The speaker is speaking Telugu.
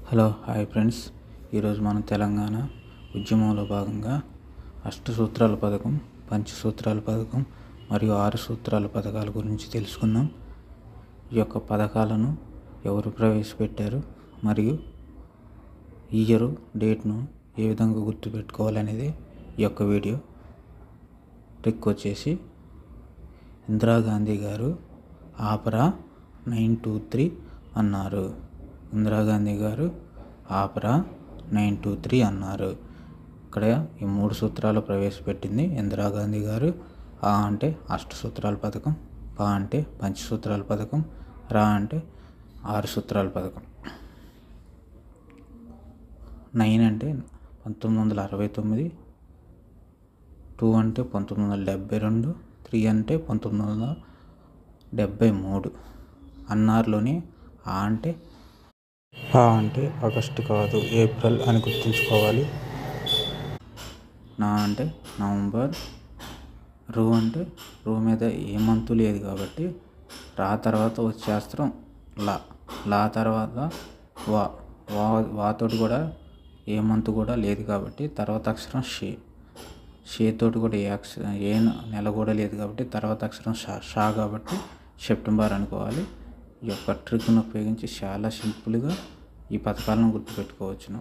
Hello hi friends. ఈరోజు మనం తెలంగాణ ఉద్యమంలో భాగంగా అష్టసూత్రాల పథకం, పంచసూత్రాల పథకం మరియు 6 సూత్రాల పథకాల గురించి తెలుసుకుందాం. ఈ యొక్క పథకాలను ఎవరు ప్రవేశపెట్టారు మరియు ఇయరు డేట్ను ఏ విధంగా గుర్తుపెట్టుకోవాలనేది ఈ యొక్క వీడియో. ట్రిక్ వచ్చేసి ఇందిరాగాంధీ గారు ఆపరా 923 అన్నారు. ఇందిరాగాంధీ గారు ఆపరా 923 అన్నారు. ఇక్కడ ఈ 3 సూత్రాలు ప్రవేశపెట్టింది ఇందిరాగాంధీ గారు. ఆ అంటే అష్టసూత్రాల పథకం, ప అంటే పంచసూత్రాల పథకం, రా అంటే 6 సూత్రాల పథకం. 9 అంటే 1969, 2 అంటే 1972, 3 అంటే 1973. అన్నారులోని ఆ అంటే ఆగస్టు కాదు, ఏప్రిల్ అని గుర్తుంచుకోవాలి. నా అంటే నవంబర్, రూ అంటే రూ మీద ఏ మంతు లేదు కాబట్టి రా తర్వాత వచ్చే అక్షరం లా తర్వాత వాతోటి కూడా ఏ మంతు కూడా లేదు కాబట్టి తర్వాత అక్షరం షేతోటి కూడా ఏ నెల కూడా లేదు కాబట్టి తర్వాత అక్షరం షా కాబట్టి సెప్టెంబర్ అనుకోవాలి. ఈ యొక్క ట్రిక్ను ఉపయోగించి చాలా సింపుల్గా ఈ పథకాలను గుర్తుపెట్టుకోవచ్చును.